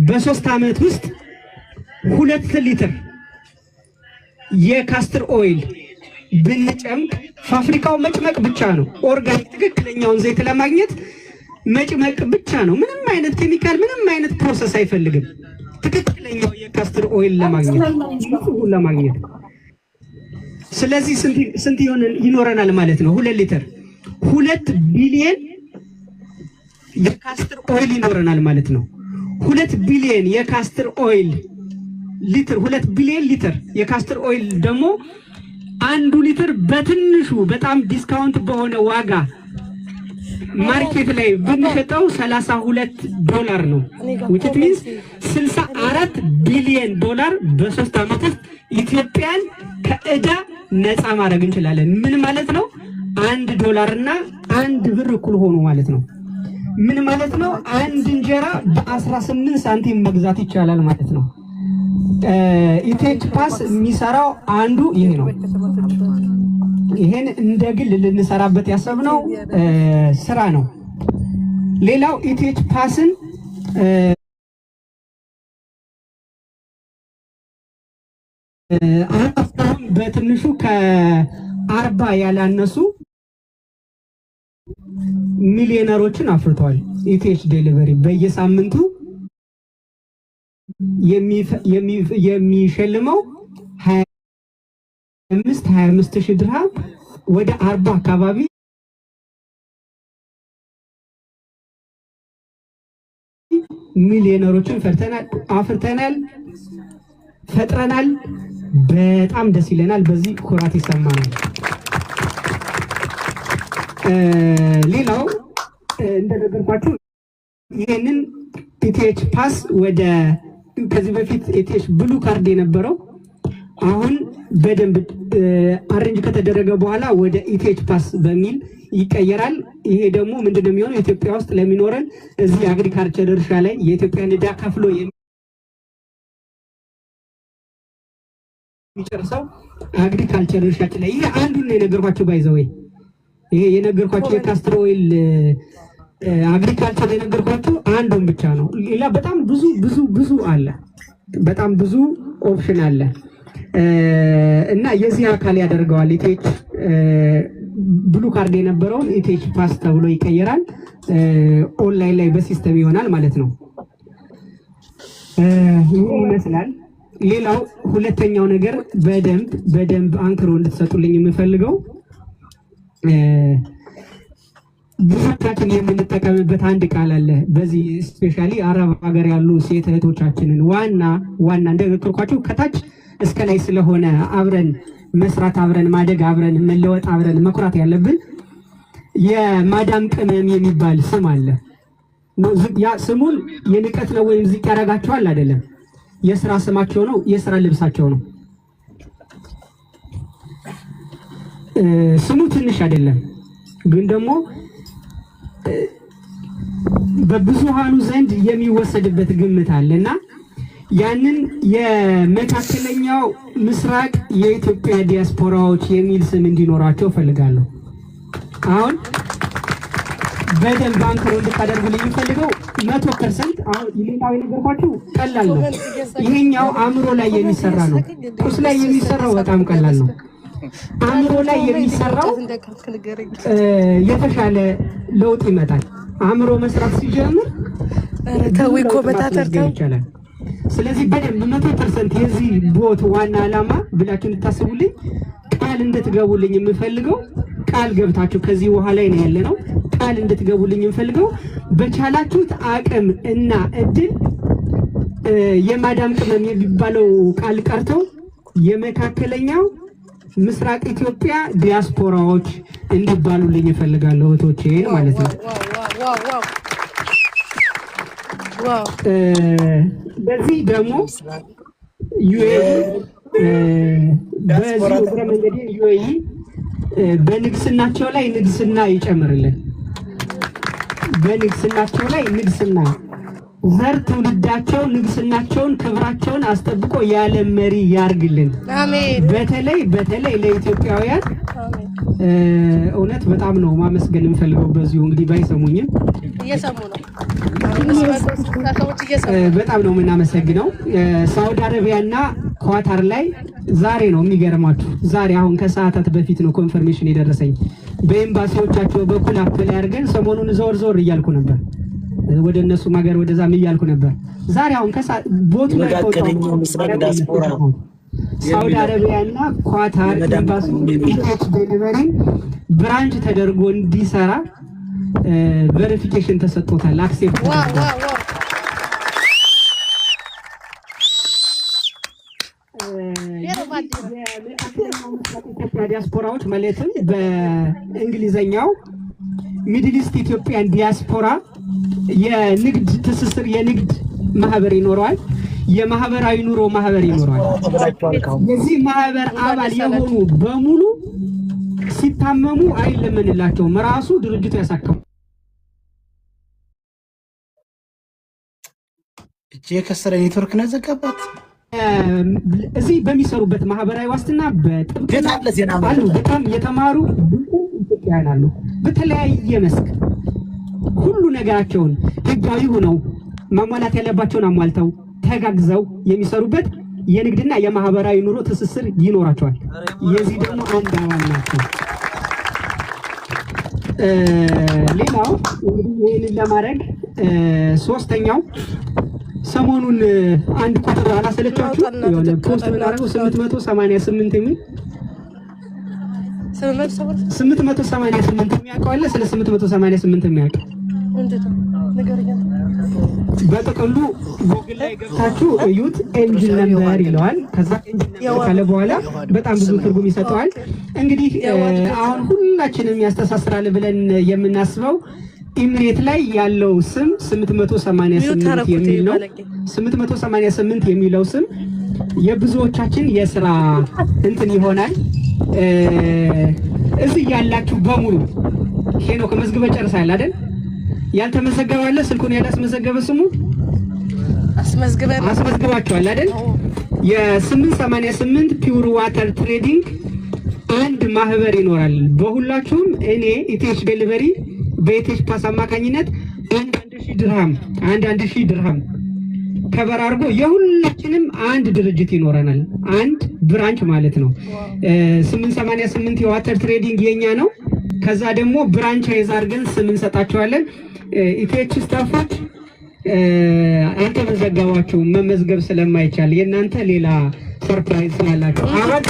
በ3 ዓመት ውስጥ 2 ሊትር የካስተር ኦይል ብንጨምቅ ፋብሪካው መጭመቅ ብቻ ነው። ኦርጋኒክ ትክክለኛውን ዘይት ለማግኘት መጭመቅ ብቻ ነው። ምንም አይነት ኬሚካል፣ ምንም አይነት ፕሮሰስ አይፈልግም። ትክክለኛው የካስተር ኦይል ለማግኘት ስለዚህ ስንት ይኖረናል ማለት ነው? 2 ሊትር 2 ቢሊየን የካስተር ኦይል ይኖረናል ማለት ነው። 2 ቢሊየን የካስተር ኦይል ሊትር 2 ቢሊየን ሊትር የካስተር ኦይል ደግሞ 1 ሊትር በትንሹ በጣም ዲስካውንት በሆነ ዋጋ ማርኬት ላይ ብንሸጠው $32 ነው። which means 64 ቢሊየን ዶላር በ3 ዓመት ውስጥ ኢትዮጵያን ከዕዳ ነፃ ማድረግ እንችላለን። ምን ማለት ነው? $1 እና 1 ብር እኩል ሆኖ ማለት ነው። ምን ማለት ነው? አንድ እንጀራ በ18 ሳንቲም መግዛት ይቻላል ማለት ነው። ኢቴች ፓስ የሚሰራው አንዱ ይሄ ነው። ይሄን እንደ ግል ልንሰራበት ያሰብነው ስራ ነው። ሌላው ኢቴች ፓስን አሁን በትንሹ ከ40 ያላነሱ ሚሊዮነሮችን አፍርቷል። ኢቴች ዴሊቨሪ በየሳምንቱ የሚሸልመው 25,000 ድርሃም ወደ 40 አካባቢ ሚሊዮነሮችን አፍርተናል፣ ፈጥረናል። በጣም ደስ ይለናል። በዚህ ኩራት ይሰማናል። ሌላው እንደነገርኳችሁ ይሄንን ኢቴች ፓስ ወደ ከዚህ በፊት ኢቴች ብሉ ካርድ የነበረው አሁን በደንብ አሬንጅ ከተደረገ በኋላ ወደ ኢቴች ፓስ በሚል ይቀየራል። ይሄ ደግሞ ምንድነው የሚሆነው? ኢትዮጵያ ውስጥ ለሚኖረን እዚህ አግሪካልቸር እርሻ ላይ የኢትዮጵያን ዕዳ ከፍሎ የሚጨርሰው አግሪካልቸር እርሻችን ላይ ይሄ አንዱን ነው የነገርኳችሁ። ባይዘው ይሄ የነገርኳችሁ የካስተር ኦይል አግሪካልቸር የነገርኳችሁ አንዱን ብቻ ነው። ሌላ በጣም ብዙ አለ። በጣም ብዙ ኦፕሽን አለ እና የዚህ አካል ያደርገዋል። ኢቴች ብሉ ካርድ የነበረውን ኢቴች ፓስ ተብሎ ይቀየራል። ኦንላይን ላይ በሲስተም ይሆናል ማለት ነው። ይሄ ይመስላል። ሌላው ሁለተኛው ነገር በደንብ አንክሮ እንድትሰጡልኝ የምፈልገው ብዙዎቻችን የምንጠቀምበት አንድ ቃል አለ። በዚህ ስፔሻሊ አረብ ሀገር ያሉ ሴት እህቶቻችንን ዋና እንደነገርኳችሁ ከታች እስከ ላይ ስለሆነ አብረን መስራት፣ አብረን ማደግ፣ አብረን መለወጥ፣ አብረን መኩራት ያለብን የማዳም ቅመም የሚባል ስም አለ። ያ ስሙን የንቀት ነው ወይም ዝቅ ያደርጋቸዋል አይደለም። የስራ ስማቸው ነው፣ የስራ ልብሳቸው ነው። ስሙ ትንሽ አይደለም፣ ግን ደግሞ በብዙሃኑ ዘንድ የሚወሰድበት ግምት አለና ያንን የመካከለኛው ምስራቅ የኢትዮጵያ ዲያስፖራዎች የሚል ስም እንዲኖራቸው ፈልጋለሁ። አሁን በደንብ አንክሮ እንድታደርጉልኝ የምፈልገው 100% አሁን ሌላው የነገርኳችሁ ቀላል ነው። ይሄኛው አእምሮ ላይ የሚሰራ ነው። ቁስ ላይ የሚሰራው በጣም ቀላል ነው። አእምሮ ላይ የሚሰራው የተሻለ ለውጥ ይመጣል። አእምሮ መስራት ሲጀምር ተዊኮ በታተርታ ይቻላል። ስለዚህ በደንብ 100% የዚህ ቦት ዋና ዓላማ ብላችሁ እንድታስቡልኝ ቃል እንድትገቡልኝ የምፈልገው ቃል ገብታችሁ ከዚህ በኋላ ነው ያለነው ቃል እንድትገቡልኝ የምፈልገው በቻላችሁት አቅም እና እድል የማዳም ቅመም የሚባለው ቃል ቀርተው የመካከለኛው ምስራቅ ኢትዮጵያ ዲያስፖራዎች እንዲባሉልኝ እፈልጋለሁ እህቶቼ ማለት ነው። በዚህ ደግሞ ዩኤኢ በንግስናቸው ላይ ንግስና ይጨምርልን። በንግስናቸው ላይ ንግስና ዘር ትውልዳቸው ንግስናቸውን ክብራቸውን አስጠብቆ ያለ መሪ ያርግልን። አሜን። በተለይ ለኢትዮጵያውያን እውነት በጣም ነው ማመስገን እንፈልገው። በዚሁ እንግዲህ ባይሰሙኝም እየሰሙ ነው። በጣም ነው የምናመሰግነው። ሳውዲ አረቢያና ኳታር ላይ ዛሬ ነው የሚገርማችሁ፣ ዛሬ አሁን ከሰዓታት በፊት ነው ኮንፈርሜሽን የደረሰኝ። በኤምባሲዎቻቸው በኩል አፕላይ አድርገን ሰሞኑን ዞር እያልኩ ነበር ወደ እነሱ ሀገር ወደዛም እያልኩ ነበር። ዛሬ አሁን ቦቱ ላይ ሳውዲ አረቢያና ኳታር ኤምባሲ ዴሊቨሪ ብራንች ተደርጎ እንዲሰራ ቬሪፊኬሽን ተሰጥቶታል። አክሴፕት ዲያስፖራዎች ማለትም በእንግሊዘኛው ሚድል ኢስት ኢትዮጵያን ዲያስፖራ የንግድ ትስስር የንግድ ማህበር ይኖረዋል። የማህበራዊ ኑሮ ማህበር ይኖረዋል። የዚህ ማህበር አባል የሆኑ በሙሉ ሲታመሙ አይለመንላቸውም፣ ራሱ ድርጅቱ ያሳከሙ። እቺ የከሰረ ኔትወርክ ነው ዘጋባት። እዚህ በሚሰሩበት ማህበራዊ ዋስትና በጥብቅና አሉ። በጣም የተማሩ ኢትዮጵያውያን አሉ። በተለያየ መስክ ሁሉ ነገራቸውን ህጋዊ ሆነው ማሟላት ያለባቸውን አሟልተው ተጋግዘው የሚሰሩበት የንግድና የማህበራዊ ኑሮ ትስስር ይኖራቸዋል። የዚህ ደግሞ አንድ አባል ናቸው። ሌላው እንግዲህ ይህንን ለማድረግ ሶስተኛው ሰሞኑን አንድ ቁጥር አላሰለቻችሁ የሆነ ፖስት ምናረገው 888 የሚል 888 የሚያውቀው አለ። ስለ 888 የሚያውቀው በጥቅሉ ጉግል ላይ ገብታችሁ እዩት። ኤንጂን ነምበር ይለዋል። ከዛ ካለ በኋላ በጣም ብዙ ትርጉም ይሰጠዋል። እንግዲህ አሁን ሁላችንም ያስተሳስራል ብለን የምናስበው ኢምሬት ላይ ያለው ስም 888 የሚል ነው። 888 የሚለው ስም የብዙዎቻችን የስራ እንትን ይሆናል። እዚህ ያላችሁ በሙሉ ሄኖክ መዝግበህ ጨርሰሃል አይደል? ያልተመዘገበ አለ? ስልኩን ያላስመዘገበ ስሙ አስመዝግባችኋል አይደል? የ888 ፒውር ዋተር ትሬዲንግ አንድ ማህበር ይኖራል። በሁላችሁም እኔ ኢቴሽ ዴሊቨሪ በኢቴሽ ፓስ አማካኝነት 1000 ድርሃም ከበር አድርጎ የሁላችንም አንድ ድርጅት ይኖረናል። አንድ ብራንች ማለት ነው። 888 የዋተር ትሬዲንግ የኛ ነው። ከዛ ደግሞ ብራንች አይዝ አድርገን ስም እንሰጣቸዋለን። ኢቴች ስታፎች አልተመዘገባችሁም፣ መመዝገብ ስለማይቻል የእናንተ ሌላ ሰርፕራይዝ ስላላችሁ አሁን